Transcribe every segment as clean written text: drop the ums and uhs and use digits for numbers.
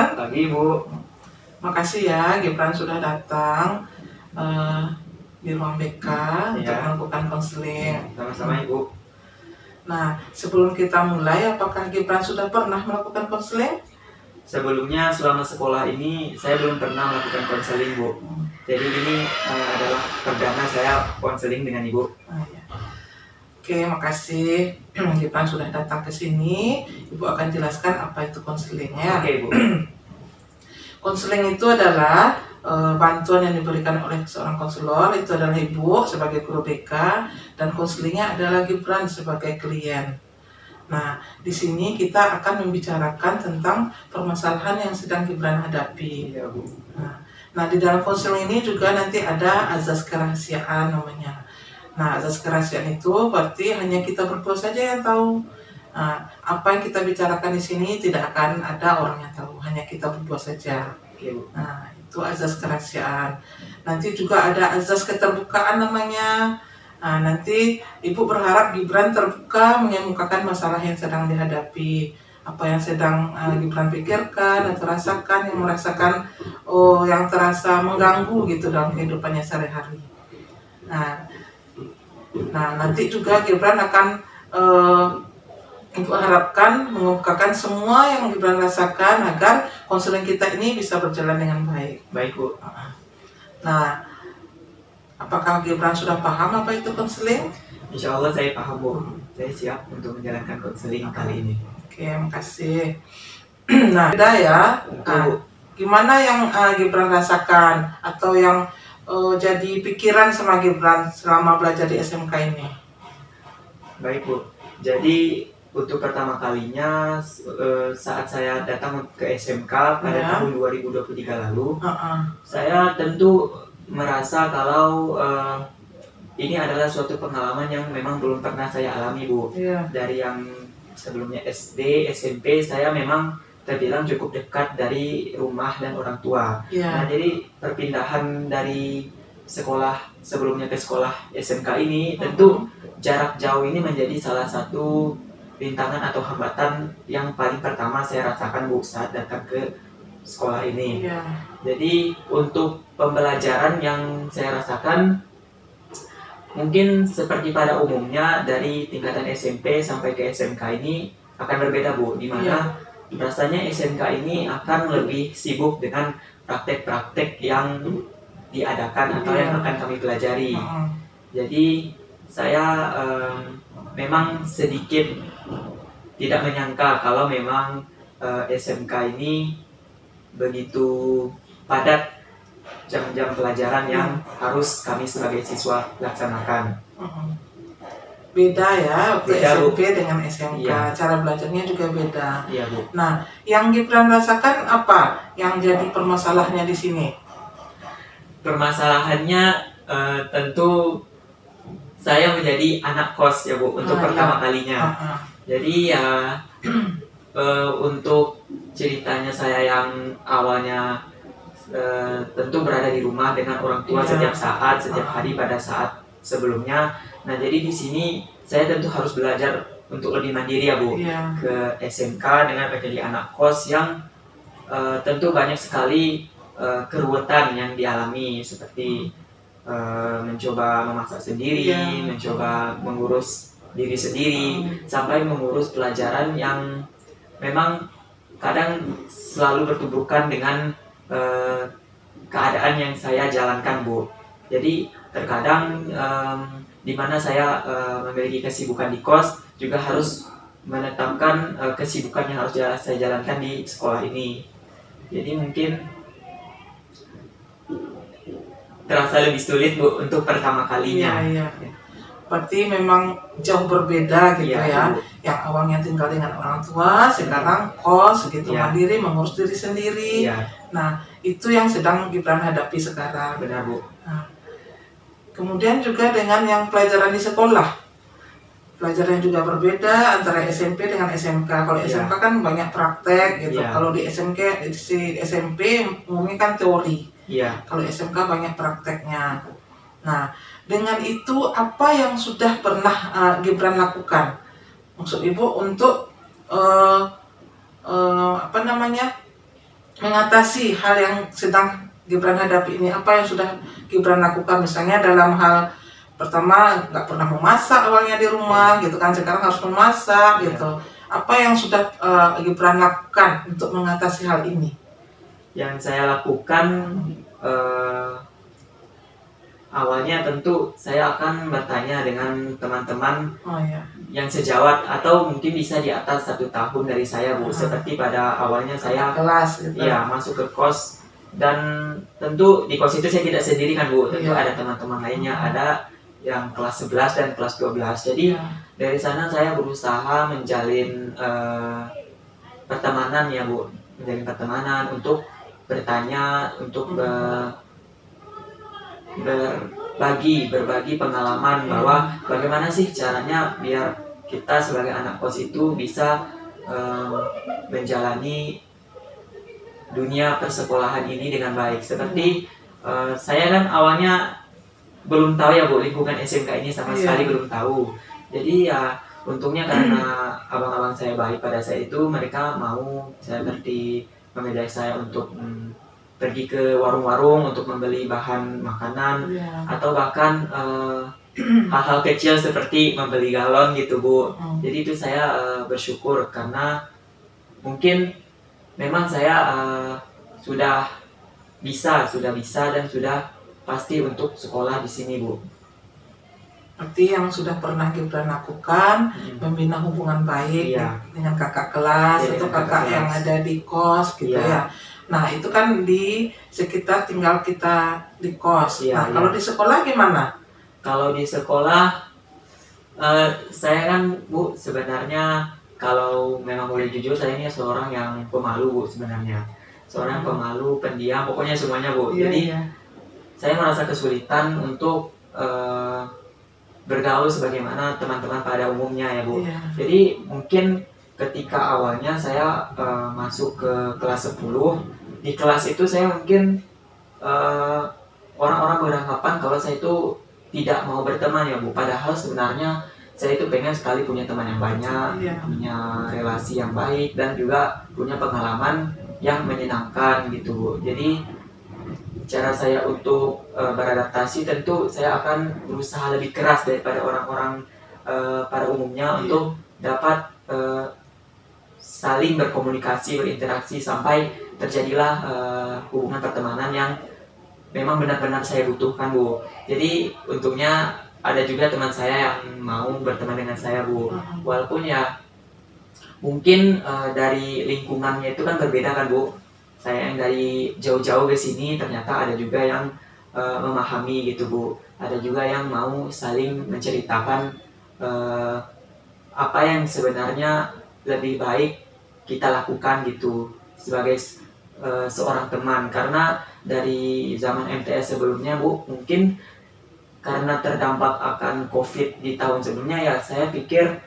Gibran. Pagi, Bu. Makasih ya Gibran sudah datang di ruang BK untuk Ya, melakukan konseling. sama-sama Ibu. Nah, sebelum kita mulai, apakah Gibran sudah pernah melakukan konseling? Sebelumnya selama sekolah ini saya belum pernah melakukan konseling, Bu. Jadi ini adalah perdana saya konseling dengan Ibu. Ya. Oke, makasih Gibran sudah datang ke sini. Ibu akan jelaskan apa itu konselingnya. Oke, Bu. Konseling itu adalah bantuan yang diberikan oleh seorang konselor, itu adalah Ibu sebagai guru BK, dan konselingnya adalah Gibran sebagai klien. Nah, di sini kita akan membicarakan tentang permasalahan yang sedang Gibran hadapi. Ya, Bu. Nah, di dalam konseling ini juga nanti ada azas kerahasiaan namanya. Nah, azas kerahasiaan itu berarti hanya kita berdua saja yang tahu. Nah, apa yang kita bicarakan di sini tidak akan ada orang yang tahu, hanya kita berdua saja. Oke, Bu. Nah, itu azas kerahasiaan. Nanti juga ada azas keterbukaan namanya. Nah, nanti Ibu berharap Gibran terbuka mengemukakan masalah yang sedang dihadapi, apa yang sedang Gibran pikirkan atau rasakan, yang merasakan yang terasa mengganggu gitu dalam kehidupannya sehari-hari. Nah, nanti juga Gibran akan Ibu harapkan mengemukakan semua yang Gibran rasakan agar konseling kita ini bisa berjalan dengan baik. Baik, Bu. Nah, apakah Gibran sudah paham apa itu konseling? Insya Allah saya paham, Bu. Saya siap untuk menjalankan konseling kali ini. Oke, makasih. Nah, beda ya. Gimana yang Gibran rasakan atau yang jadi pikiran sama Gibran selama belajar di SMK ini? Baik, Bu. Jadi untuk pertama kalinya saat saya datang ke SMK pada tahun 2023 lalu, saya tentu merasa kalau ini adalah suatu pengalaman yang memang belum pernah saya alami, Bu. Dari yang sebelumnya SD, SMP, saya memang terbilang cukup dekat dari rumah dan orang tua. Nah, jadi perpindahan dari sekolah sebelumnya ke sekolah SMK ini tentu jarak jauh ini menjadi salah satu rintangan atau hambatan yang paling pertama saya rasakan, Bu, saat datang ke sekolah ini. Jadi untuk pembelajaran yang saya rasakan mungkin seperti pada umumnya dari tingkatan SMP sampai ke SMK ini akan berbeda, Bu, di mana rasanya SMK ini akan lebih sibuk dengan praktek-praktek yang diadakan atau yang akan kami pelajari. Jadi saya memang sedikit tidak menyangka kalau memang SMK ini begitu padat jam-jam pelajaran yang harus kami sebagai siswa laksanakan. Beda ya, beda, SMP Bu. Dengan SMK, cara belajarnya juga beda. Iya, Bu. Nah, yang Gibran rasakan apa yang jadi permasalahannya di sini? Permasalahannya tentu saya menjadi anak kos ya, Bu, untuk pertama kalinya. Jadi ya untuk ceritanya saya yang awalnya tentu berada di rumah dengan orang tua setiap saat, setiap hari pada saat sebelumnya. Nah, jadi di sini saya tentu harus belajar untuk lebih mandiri ya, Bu. Ke SMK dengan menjadi anak kos yang tentu banyak sekali keruwetan yang dialami, seperti mencoba memasak sendiri, mencoba mengurus diri sendiri, sampai mengurus pelajaran yang memang kadang selalu bertuburkan dengan keadaan yang saya jalankan, Bu. Jadi terkadang di mana saya memiliki kesibukan di kos, juga harus menetapkan kesibukan yang harus saya jalankan di sekolah ini. Jadi mungkin terasa lebih sulit, Bu, untuk pertama kalinya. Berarti memang jauh berbeda gitu ya. Yang awalnya tinggal dengan orang tua, sekarang kos gitu, mandiri, mengurus diri sendiri. Nah, itu yang sedang Gibran hadapi sekarang. Benar, Bu. Nah, kemudian juga dengan yang pelajaran di sekolah, pelajaran juga berbeda antara SMP dengan SMK. Kalau SMK kan banyak praktek gitu. Kalau di SMP umumnya kan teori. Kalau SMK banyak prakteknya. Nah, dengan itu apa yang sudah pernah Gibran lakukan? Maksud Ibu untuk mengatasi hal yang sedang Gibran hadapi ini? Apa yang sudah Gibran lakukan, misalnya dalam hal pertama nggak pernah memasak awalnya di rumah gitu kan, sekarang harus memasak gitu. Apa yang sudah Gibran lakukan untuk mengatasi hal ini? Yang saya lakukan awalnya tentu saya akan bertanya dengan teman-teman yang sejawat atau mungkin bisa di atas 1 tahun dari saya, Bu. Seperti pada awalnya saya kelas gitu. Ya, masuk ke kos, dan tentu di kos itu saya tidak sendiri kan, Bu. Tentu ada teman-teman lainnya, ada yang kelas 11 dan kelas 12. Jadi dari sana saya berusaha menjalin pertemanan ya, Bu. Menjalin pertemanan untuk bertanya, untuk berbagi pengalaman bahwa bagaimana sih caranya biar kita sebagai anak kos itu bisa menjalani dunia persekolahan ini dengan baik. Seperti saya kan awalnya belum tahu ya, Bu, lingkungan SMK ini sama sekali belum tahu. Jadi ya untungnya karena abang-abang saya baik pada saat itu, mereka mau seperti mengajak saya untuk pergi ke warung-warung untuk membeli bahan makanan, atau bahkan hal-hal kecil seperti membeli galon gitu, Bu. Jadi itu saya bersyukur karena mungkin memang saya sudah bisa dan sudah pasti untuk sekolah di sini, Bu. Berarti yang sudah pernah Gibran lakukan membina hubungan baik dengan kakak kelas atau kakak yang ada di kos gitu ya. Nah itu kan di sekitar tinggal kita di kos. Kalau di sekolah gimana? Kalau di sekolah saya kan, Bu, sebenarnya kalau memang boleh jujur, saya ini seorang yang pemalu, Bu, sebenarnya. Seorang pemalu, pendiam, pokoknya semuanya, Bu. Jadi saya merasa kesulitan untuk bergaul sebagaimana teman-teman pada umumnya ya, Bu. Jadi mungkin ketika awalnya saya masuk ke kelas 10, di kelas itu saya mungkin orang-orang beranggapan kalau saya itu tidak mau berteman ya, Bu. Padahal sebenarnya saya itu pengen sekali punya teman yang banyak, punya relasi yang baik, dan juga punya pengalaman yang menyenangkan gitu, Bu. Jadi cara saya untuk beradaptasi tentu saya akan berusaha lebih keras daripada orang-orang pada umumnya untuk dapat saling berkomunikasi, berinteraksi sampai terjadilah hubungan pertemanan yang memang benar-benar saya butuhkan, Bu. Jadi untungnya ada juga teman saya yang mau berteman dengan saya, Bu. Walaupun ya mungkin dari lingkungannya itu kan berbeda kan, Bu. Saya yang dari jauh-jauh ke sini ternyata ada juga yang memahami gitu, Bu. Ada juga yang mau saling menceritakan apa yang sebenarnya lebih baik kita lakukan gitu sebagai seorang teman. Karena dari zaman MTS sebelumnya, Bu, mungkin karena terdampak akan COVID di tahun sebelumnya ya, saya pikir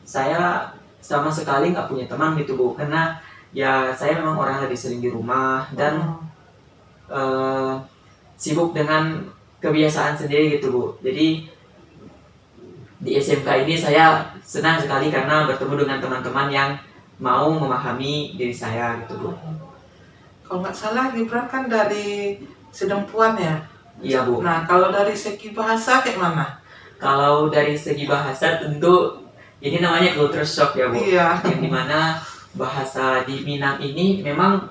saya sama sekali nggak punya teman gitu, Bu. Karena ya saya memang orang lebih sering di rumah dan sibuk dengan kebiasaan sendiri gitu, Bu. Jadi di SMK ini saya senang sekali karena bertemu dengan teman-teman yang mau memahami diri saya gitu, Bu. Kalau nggak salah Gibran kan dari Sedempuan ya? Iya, Bu. Nah kalau dari segi bahasa kayak mana? Kalau dari segi bahasa tentu ini namanya culture shock ya, Bu. Yang dimana bahasa di Minang ini memang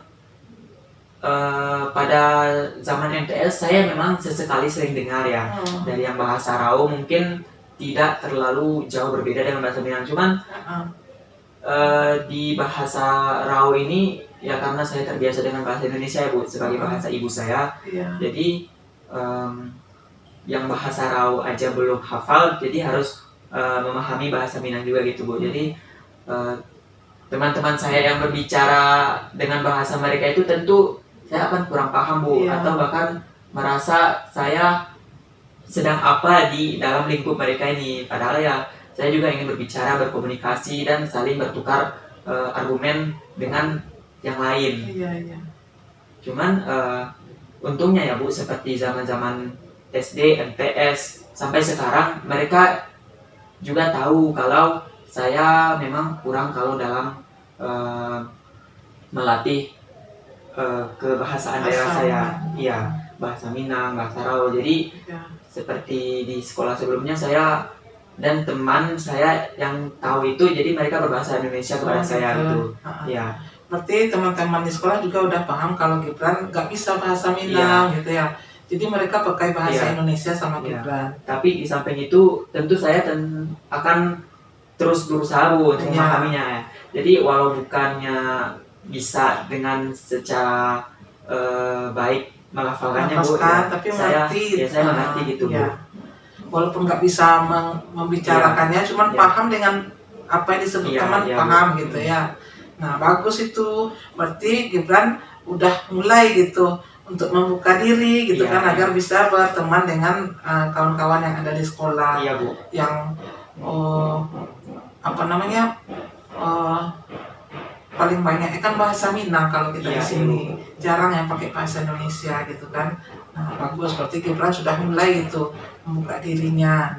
pada zaman MTS saya memang sesekali sering dengar ya. Dari yang bahasa Rau mungkin tidak terlalu jauh berbeda dengan bahasa Minang. Cuman di bahasa Rau ini ya karena saya terbiasa dengan bahasa Indonesia ya, Bu, sebagai bahasa ibu saya. Jadi yang bahasa Rau aja belum hafal, jadi harus memahami bahasa Minang juga gitu, Bu. Jadi teman-teman saya yang berbicara dengan bahasa mereka itu tentu saya akan kurang paham, Bu, atau bahkan merasa saya sedang apa di dalam lingkup mereka ini. Padahal ya saya juga ingin berbicara, berkomunikasi, dan saling bertukar argumen dengan yang lain. Cuman untungnya ya, Bu, seperti zaman-zaman SD, MTS, sampai sekarang mereka juga tahu kalau saya memang kurang kalau dalam melatih kebahasaan daerah saya. Iya, bahasa Minang, bahasa Rawa. Jadi seperti di sekolah sebelumnya saya dan teman saya yang tahu itu, jadi mereka berbahasa Indonesia kepada saya gitu. Ya. Berarti teman-teman di sekolah juga udah paham kalau Gibran nggak bisa bahasa Minang gitu ya. Jadi mereka pakai bahasa Indonesia sama Gibran. Tapi di samping itu tentu saya akan terus berusaha Bu untuk memahaminya. Jadi walau bukannya bisa dengan secara baik melafalkannya Bu, tapi saya mengerti gitu Bu. Walaupun nggak bisa membicarakannya, cuman paham dengan apa yang disebut teman, paham gitu ya. Nah bagus itu, berarti Gibran udah mulai gitu untuk membuka diri gitu kan, agar bisa berteman dengan kawan-kawan yang ada di sekolah, yang paling banyak kan bahasa Minang kalau kita di sini, jarang yang pakai bahasa Indonesia gitu kan. Nah bagus, berarti Gibran sudah mulai itu membuka dirinya.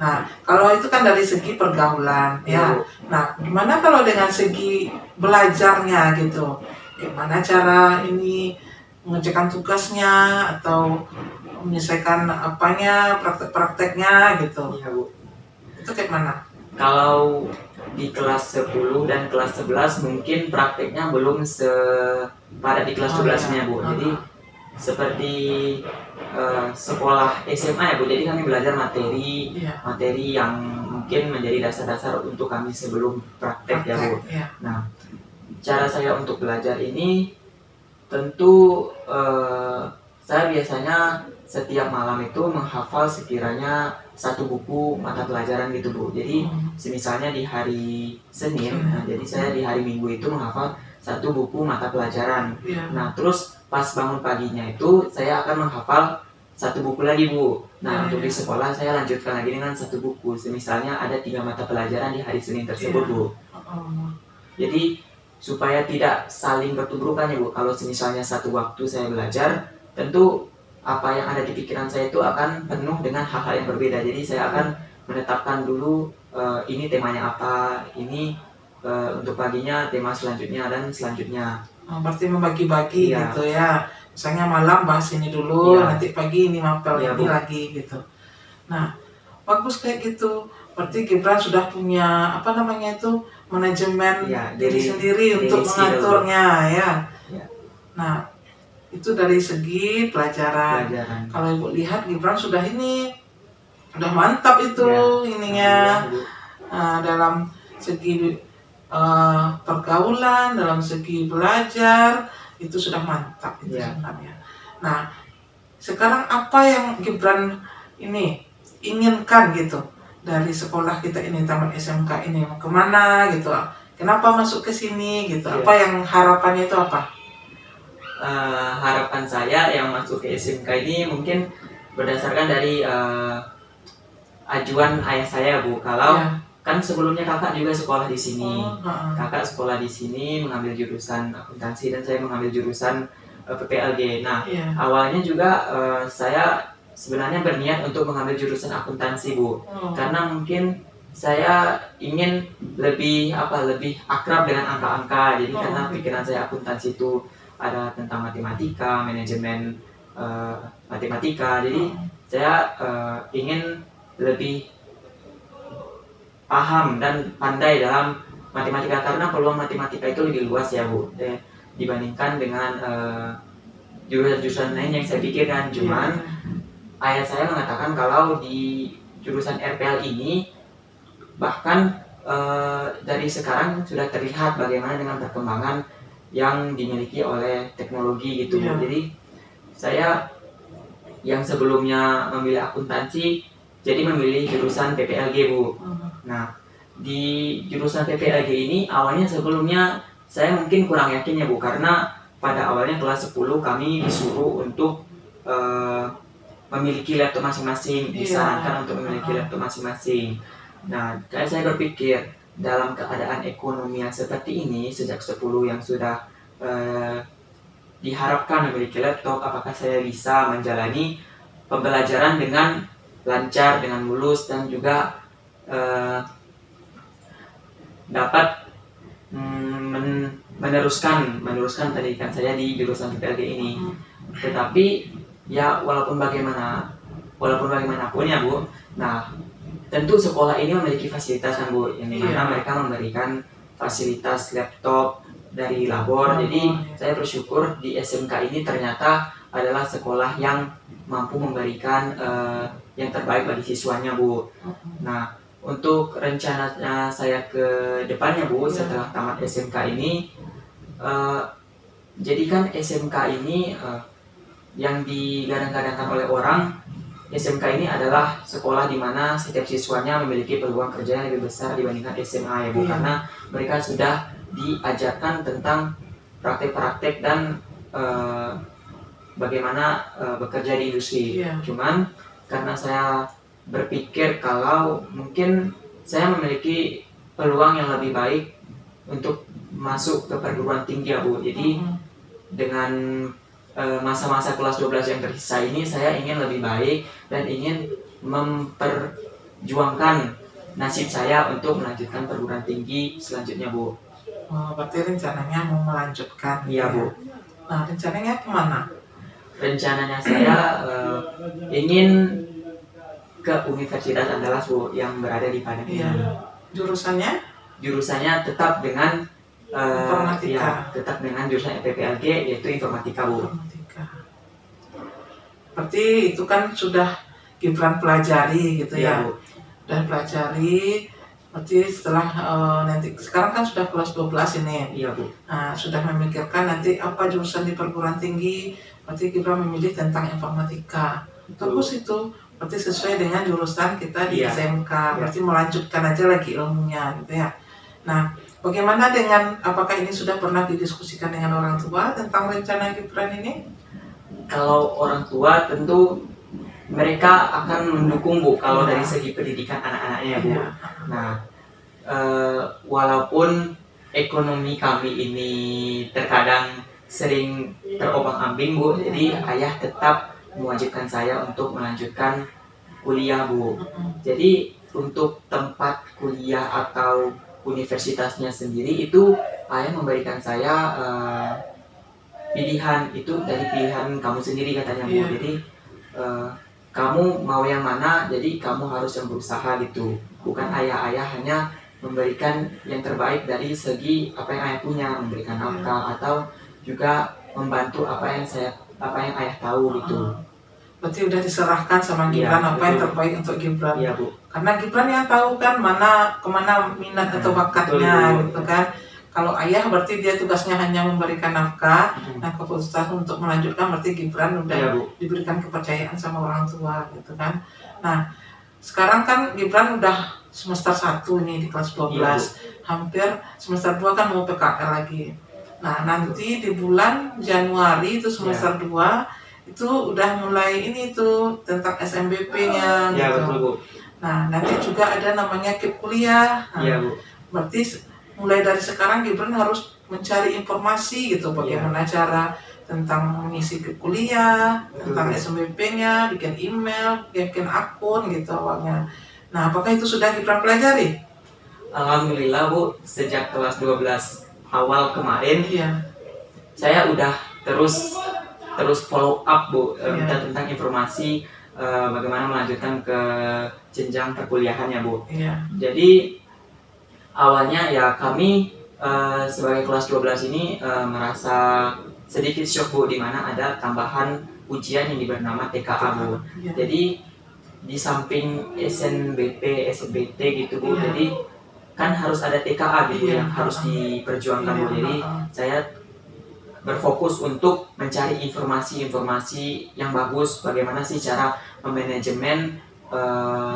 Nah kalau itu kan dari segi pergaulan ya. Nah gimana kalau dengan segi belajarnya gitu? Gimana cara ini mengerjakan tugasnya atau menyelesaikan praktek-prakteknya gitu? Iya Bu. Itu kayak mana? Kalau di kelas 10 dan kelas 11 mungkin prakteknya belum sepadat di kelas 12-nya Bu. Jadi seperti sekolah SMA ya Bu, jadi kami belajar materi yang mungkin menjadi dasar-dasar untuk kami sebelum praktek ya Bu. Nah, cara saya untuk belajar ini tentu saya biasanya setiap malam itu menghafal sekiranya satu buku mata pelajaran gitu Bu. Jadi misalnya di hari Senin, jadi saya di hari Minggu itu menghafal satu buku mata pelajaran. Nah terus pas bangun paginya itu saya akan menghafal satu buku lagi Bu. Nah untuk di sekolah saya lanjutkan lagi dengan satu buku. Misalnya ada 3 mata pelajaran di hari Senin tersebut Bu. Jadi supaya tidak saling bertubrukan ya Bu. Kalau misalnya satu waktu saya belajar, tentu apa yang ada di pikiran saya itu akan penuh dengan hal-hal yang berbeda. Jadi saya akan menetapkan dulu ini temanya apa, ini untuk paginya tema selanjutnya dan selanjutnya. Berarti membagi-bagi gitu ya. Misalnya malam bahas ini dulu, nanti pagi ini mapel ini lagi gitu. Nah, bagus kayak gitu. Berarti Gibran sudah punya manajemen diri sendiri untuk mengaturnya ya. Nah, itu dari segi pelajaran. Kalau Ibu lihat Gibran sudah mantap itu ininya. Dalam segi pergaulan, dalam segi belajar itu sudah mantap itu sebenarnya. Nah sekarang apa yang Gibran ini inginkan gitu dari sekolah kita ini, taman SMK ini, mau kemana gitu? Kenapa masuk ke sini gitu? Apa yang harapannya itu apa? Harapan saya yang masuk ke SMK ini mungkin berdasarkan dari ajuan ayah saya Bu. Kalau kan sebelumnya kakak juga sekolah di sini. Kakak sekolah di sini mengambil jurusan akuntansi dan saya mengambil jurusan PPLG. Nah, awalnya juga saya sebenarnya berniat untuk mengambil jurusan akuntansi Bu. Karena mungkin saya ingin lebih akrab dengan angka-angka. Jadi karena pikiran saya akuntansi itu ada tentang matematika, manajemen matematika. Jadi saya ingin lebih paham dan pandai dalam matematika, karena peluang matematika itu lebih luas ya Bu dibandingkan dengan jurusan-jurusan lain yang saya pikirkan. Cuman ayah saya mengatakan kalau di jurusan RPL ini bahkan dari sekarang sudah terlihat bagaimana dengan perkembangan yang dimiliki oleh teknologi gitu Bu. Jadi saya yang sebelumnya memilih akuntansi jadi memilih jurusan PPLG Bu. Nah, di jurusan PPLG ini awalnya sebelumnya saya mungkin kurang yakin ya Bu, karena pada awalnya kelas 10 kami disuruh untuk memiliki laptop masing-masing, disarankan untuk memiliki laptop masing-masing. Nah, saya berpikir dalam keadaan ekonomi yang seperti ini, sejak 10 yang sudah diharapkan memiliki laptop, apakah saya bisa menjalani pembelajaran dengan lancar, dengan mulus, dan juga dapat meneruskan pendidikan saya di jurusan PPLG ini. Tetapi ya walaupun bagaimanapun ya Bu, nah tentu sekolah ini memiliki fasilitas kan Bu, yang dimana mereka memberikan fasilitas laptop dari labor. Jadi saya bersyukur di SMK ini ternyata adalah sekolah yang mampu memberikan yang terbaik bagi siswanya Bu. Nah, untuk rencananya saya ke depannya Bu, setelah tamat SMK ini, jadi kan SMK ini yang digadang-gadangkan oleh orang, SMK ini adalah sekolah di mana setiap siswanya memiliki peluang kerja yang lebih besar dibandingkan SMA ya Bu, karena mereka sudah diajarkan tentang praktek-praktek dan bagaimana bekerja di industri. Cuman karena saya berpikir kalau mungkin saya memiliki peluang yang lebih baik untuk masuk ke perguruan tinggi ya Bu. Jadi dengan masa-masa kelas 12 yang tersisa ini saya ingin lebih baik dan ingin memperjuangkan nasib saya untuk melanjutkan perguruan tinggi selanjutnya Bu. Oh, berarti rencananya mau melanjutkan. Iya Bu. Nah, rencananya kemana? Rencananya saya ingin ke Universitas Andalas Bu, yang berada di Padang. Jurusannya? Jurusannya tetap dengan informatika. Tetap dengan jurusan PPLG, yaitu informatika Bu. Informatika. Berarti itu kan sudah Gibran pelajari gitu ya? Bu. Dan pelajari. Berarti setelah nanti sekarang kan sudah kelas 12 ini. Iya Bu. Nah, sudah memikirkan nanti apa jurusan di perguruan tinggi. Berarti Gibran memilih tentang informatika. Terus itu berarti sesuai dengan jurusan kita di SMK. Berarti melanjutkan aja lagi ilmunya gitu ya. Nah, bagaimana dengan apakah ini sudah pernah didiskusikan dengan orang tua tentang rencana Gibran ini? Kalau orang tua tentu mereka akan mendukung Bu kalau dari segi pendidikan anak-anaknya Bu. Nah, walaupun ekonomi kami ini terkadang sering terombang-ambing Bu, jadi ayah tetap mewajibkan saya untuk melanjutkan kuliah Bu. Jadi untuk tempat kuliah atau universitasnya sendiri itu ayah memberikan saya pilihan, itu dari pilihan kamu sendiri katanya Bu. Jadi kamu mau yang mana, jadi kamu harus yang berusaha gitu. Bukan ayah hanya memberikan yang terbaik dari segi apa yang ayah punya, memberikan nafkah atau juga membantu apa yang ayah tahu gitu. Berarti udah diserahkan sama Gibran apa yang terbaik untuk Gibran. Iya Bu. Karena Gibran yang tahu kan kemana minat atau bakatnya gitu kan. Kalau ayah berarti dia tugasnya hanya memberikan nafkah, nah keputusan untuk melanjutkan berarti Gibran udah diberikan kepercayaan sama orang tua gitu kan. Nah, sekarang kan Gibran udah semester 1 nih di kelas 12, hampir semester 2 kan mau PKL lagi. Nah, nanti di bulan Januari itu semester 2 itu udah mulai ini tuh tentang SMBP-nya gitu. Betul Bu. Nah, nanti juga ada namanya KIP kuliah. Nah, Bu. Berarti mulai dari sekarang Gibran harus mencari informasi gitu bagaimana cara tentang mengisi KIP kuliah, tentang SMBP-nya, bikin email, bikin akun gitu awalnya. Nah, apakah itu sudah Gibran pelajari? Alhamdulillah Bu, sejak kelas 12 awal kemarin saya udah terus follow up Bu, minta tentang informasi bagaimana melanjutkan ke jenjang perkuliahannya Bu. Jadi awalnya ya kami sebagai kelas 12 ini merasa sedikit shock Bu, di mana ada tambahan ujian yang bernama TKA Bu. Jadi di samping SNBP, SNBT gitu Bu, jadi kan harus ada TKA gitu yang harus diperjuangkan Bu. Jadi saya berfokus untuk mencari informasi-informasi yang bagus, bagaimana sih cara memanajemen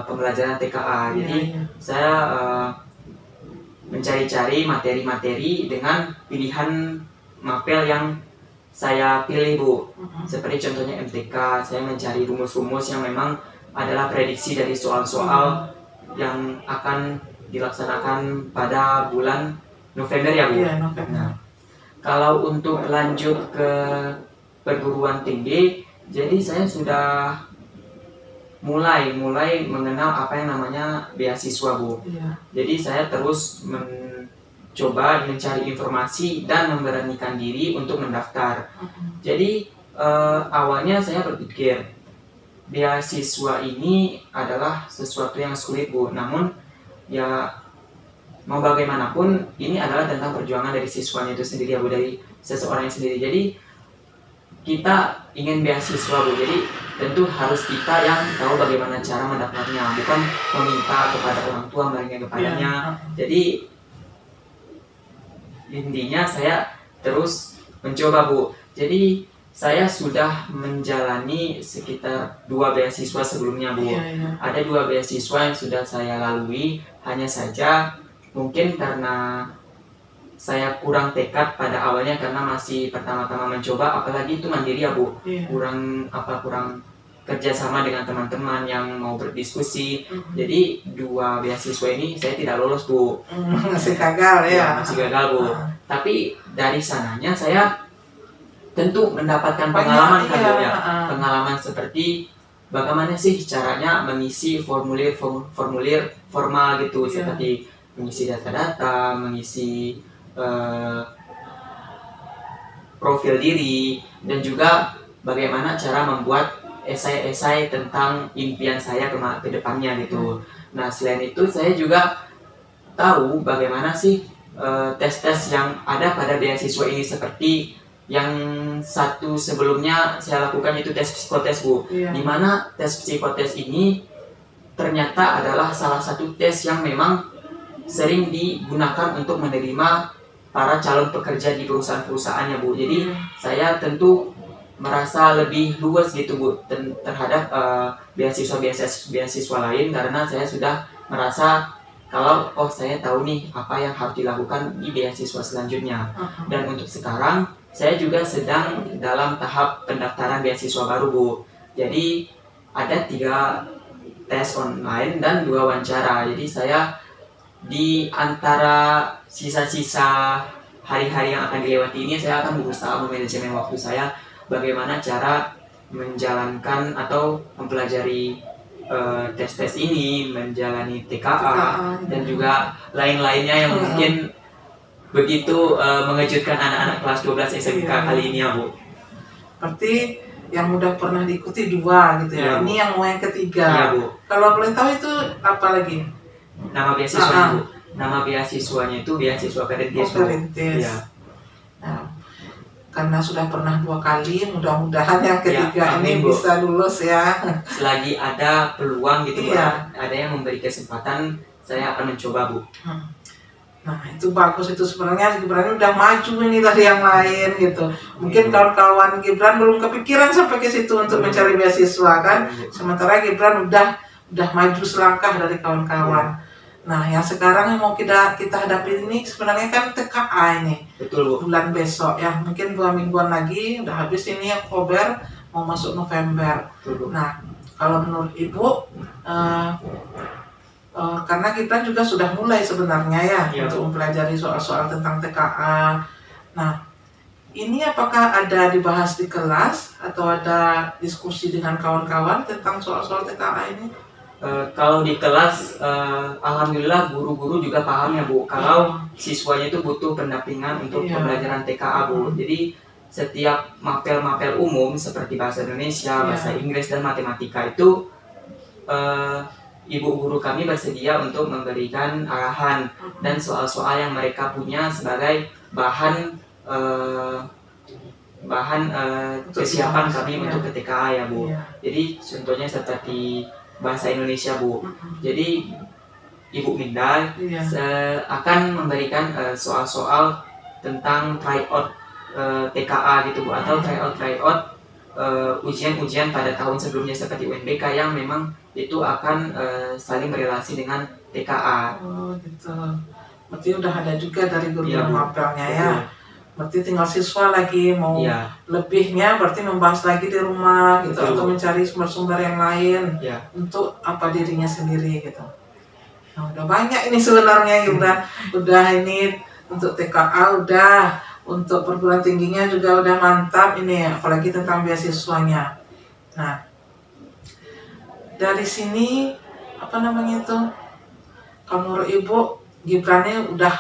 pembelajaran TKA. Jadi saya mencari-cari materi-materi dengan pilihan mapel yang saya pilih Bu. Seperti contohnya MTK, saya mencari rumus-rumus yang memang adalah prediksi dari soal-soal yang akan dilaksanakan pada bulan November ya Bu. Nah, kalau untuk lanjut ke perguruan tinggi, jadi saya sudah mulai mengenal apa yang namanya beasiswa Bu. Jadi saya terus coba mencari informasi dan memberanikan diri untuk mendaftar. Jadi awalnya saya berpikir beasiswa ini adalah sesuatu yang sulit, Bu. Namun ya mau bagaimanapun ini adalah tentang perjuangan dari siswanya itu sendiri ya, Bu, dari seseorang yang sendiri. Jadi kita ingin beasiswa, Bu. Jadi tentu harus kita yang tahu bagaimana cara mendapatnya, bukan meminta kepada orang tua memberikan kepadanya. Jadi intinya saya terus mencoba, Bu. Jadi saya sudah menjalani sekitar 2 beasiswa sebelumnya, Bu. Ada 2 beasiswa yang sudah saya lalui, hanya saja mungkin karena saya kurang tekad pada awalnya karena masih pertama-tama mencoba, apalagi itu mandiri ya, Bu. Kurang kerjasama dengan teman-teman yang mau berdiskusi. Jadi 2 beasiswa ini saya tidak lolos, Bu. Masih gagal ya? Masih gagal, Bu. Tapi dari sananya saya tentu mendapatkan pengalaman kan, Bu, ya. Pengalaman seperti bagaimana sih caranya mengisi formulir formal gitu, seperti mengisi data-data, mengisi profil diri, dan juga bagaimana cara membuat esai-esai tentang impian saya ke depannya gitu. Nah, selain itu saya juga tahu bagaimana sih tes-tes yang ada pada beasiswa ini, seperti yang satu sebelumnya saya lakukan itu tes psikotes, Bu. Dimana tes psikotes ini ternyata adalah salah satu tes yang memang sering digunakan untuk menerima para calon pekerja di perusahaan-perusahaannya, Bu. Jadi saya tentu merasa lebih luas gitu, Bu, terhadap beasiswa lain, karena saya sudah merasa kalau saya tahu nih apa yang harus dilakukan di beasiswa selanjutnya. Dan untuk sekarang saya juga sedang dalam tahap pendaftaran beasiswa baru, Bu. Jadi ada 3 tes online dan 2 wawancara. Jadi saya di antara sisa-sisa hari-hari yang akan dilewati ini, saya akan berusaha memanajemen waktu saya, bagaimana cara menjalankan atau mempelajari tes-tes ini, menjalani TKA, dan juga lain-lainnya yang mungkin begitu mengejutkan anak-anak kelas 12 SMK kali ini ya, Bu. Berarti yang udah pernah diikuti 2 gitu ya. Ini yang mau yang ketiga. Iya, Bu. Kalau boleh tahu itu apa lagi? Nama beasiswanya, Bu. Nama beasiswanya itu beasiswa perintis. Ya. Nah, karena sudah pernah 2 kali, mudah-mudahan yang ketiga ini bisa lulus ya. Selagi ada peluang gitu, Bu. Ada yang memberi kesempatan, saya akan mencoba, Bu. Nah, itu bagus, itu sebenarnya Gibran udah maju ini dari yang lain gitu. Mungkin kawan-kawan Gibran belum kepikiran sampai ke situ untuk mencari beasiswa kan. Sementara Gibran udah maju selangkah dari kawan-kawan. Nah, yang sekarang yang mau kita hadapi ini sebenarnya kan TKA ini. Betul, Bu. Bulan besok ya, mungkin 2 mingguan lagi udah habis ini Oktober, mau masuk November. Betul, Bu. Nah, kalau menurut Ibu karena kita juga sudah mulai sebenarnya ya untuk mempelajari soal-soal tentang TKA. Nah, ini apakah ada dibahas di kelas atau ada diskusi dengan kawan-kawan tentang soal-soal TKA ini? Kalau di kelas, alhamdulillah guru-guru juga paham ya, Bu. Kalau siswanya itu butuh pendampingan untuk pembelajaran TKA, Bu. Jadi setiap mapel-mapel umum seperti bahasa Indonesia, bahasa Inggris, dan matematika itu ibu guru kami bersedia untuk memberikan arahan dan soal-soal yang mereka punya sebagai bahan kesiapan kami untuk ke TKA ya, Bu. Jadi contohnya seperti bahasa Indonesia, Bu. Jadi Ibu Minda akan memberikan soal-soal tentang tryout TKA gitu, Bu, atau tryout ujian-ujian pada tahun sebelumnya seperti UNBK yang memang itu akan saling berelasi dengan TKA. Oh gitu. Berarti udah ada juga dari guru mapelnya ya. Berarti tinggal siswa lagi mau lebihnya, berarti membahas lagi di rumah gitu. Betul. Atau mencari sumber-sumber yang lain untuk apa dirinya sendiri gitu. Nah, udah banyak ini sebenarnya Gibran. Udah ini untuk TKA udah, untuk perguruan tingginya juga udah mantap ini, apalagi tentang beasiswanya. Nah, dari sini apa namanya itu, kalau menurut Ibu Gibran ini udah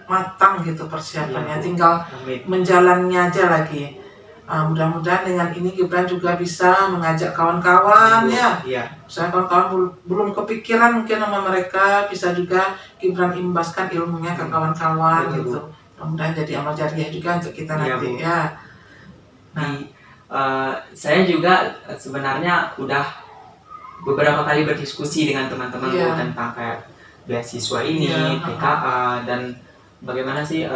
matang gitu persiapannya, Ya, tinggal amin. menjalannya aja lagi. Mudah-mudahan dengan ini Gibran juga bisa mengajak kawan-kawan ya. Iya. Misalnya kawan-kawan belum kepikiran mungkin sama mereka, bisa juga Gibran imbaskan ilmunya ke kawan-kawan gitu. Mudah-mudahan jadi amal jariah juga untuk kita nanti ya. Nah, saya juga sebenarnya udah beberapa kali berdiskusi dengan teman-teman tentang kayak beasiswa ini, TKA, dan bagaimana sih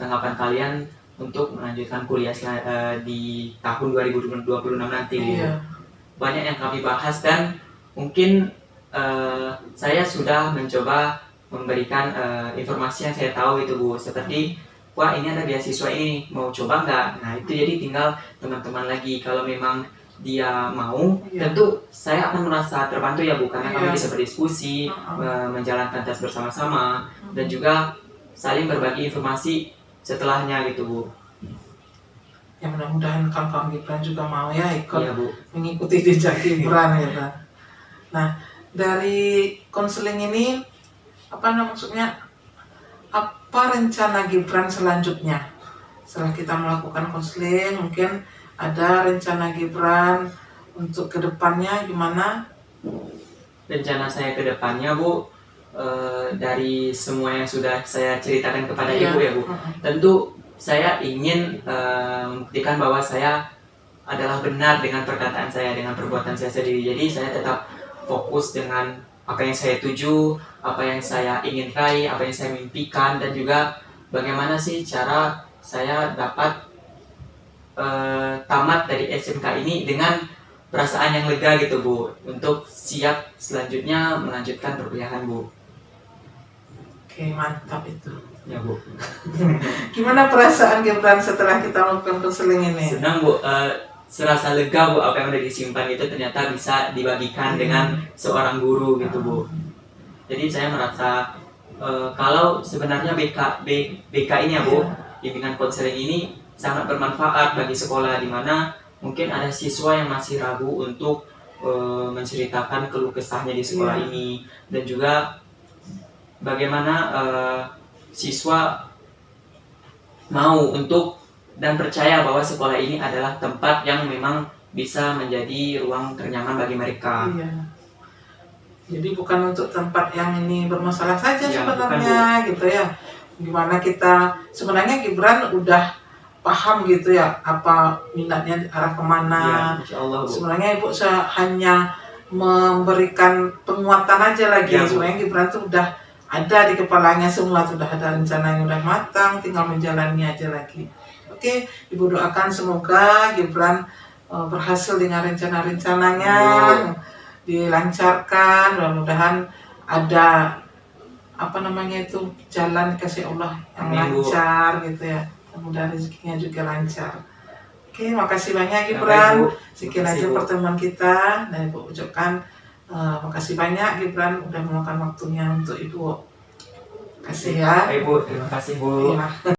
tanggapan kalian untuk melanjutkan kuliah di tahun 2026 nanti. Banyak yang kami bahas dan mungkin saya sudah mencoba memberikan informasi yang saya tahu itu Bu, seperti wah ini ada beasiswa ini, mau coba nggak? Nah itu jadi tinggal teman-teman lagi, kalau memang dia mau, tentu saya akan merasa terbantu ya Bu, karena kami bisa berdiskusi, menjalankan tes bersama-sama, dan juga saling berbagi informasi setelahnya gitu Bu. Ya mudah-mudahan kawan-kawan Gibran juga mau ya ikut mengikuti jejak Gibran ya. Nah dari konseling ini maksudnya apa rencana Gibran selanjutnya setelah kita melakukan konseling? Mungkin ada rencana Gibran untuk kedepannya gimana? Rencana saya kedepannya Bu, dari semua yang sudah saya ceritakan kepada Ibu ya Bu, tentu saya ingin membuktikan bahwa saya adalah benar dengan perkataan saya, dengan perbuatan saya sendiri. Jadi saya tetap fokus dengan apa yang saya tuju, apa yang saya ingin raih, apa yang saya mimpikan, dan juga bagaimana sih cara saya dapat tamat dari SMK ini dengan perasaan yang lega gitu Bu, untuk siap selanjutnya melanjutkan perkuliahan Bu. Oke, mantap itu. Ya Bu. Gimana perasaan Gibran setelah kita melakukan konseling ini? Senang Bu, serasa lega Bu, apa yang udah disimpan itu ternyata bisa dibagikan dengan seorang guru gitu Bu. Jadi saya merasa kalau sebenarnya BK ini ya Bu, bimbingan konseling ini sangat bermanfaat bagi sekolah, di mana mungkin ada siswa yang masih ragu untuk menceritakan keluh kesahnya di sekolah ini, dan juga bagaimana siswa mau untuk dan percaya bahwa sekolah ini adalah tempat yang memang bisa menjadi ruang ternyaman bagi mereka. Jadi bukan untuk tempat yang ini bermasalah saja sebenarnya gitu ya. Gimana kita sebenarnya Gibran udah paham gitu ya apa minatnya arah kemana. Sebenarnya Ibu hanya memberikan penguatan aja lagi. Sebenarnya Gibran tuh udah ada di kepalanya semua, sudah ada rencana yang udah matang, tinggal menjalani aja lagi. Oke, Ibu doakan semoga Gibran berhasil dengan rencana-rencananya, dilancarkan, mudah-mudahan ada jalan kasih Allah yang lancar gitu ya. Mudah rezekinya juga lancar. Oke, makasih banyak Gibran. Sekian aja pertemuan kita, dan Ibu ucapkan makasih banyak Gibran udah meluangkan waktunya untuk Ibu. Kasih ya. Ibu, terima kasih Bu.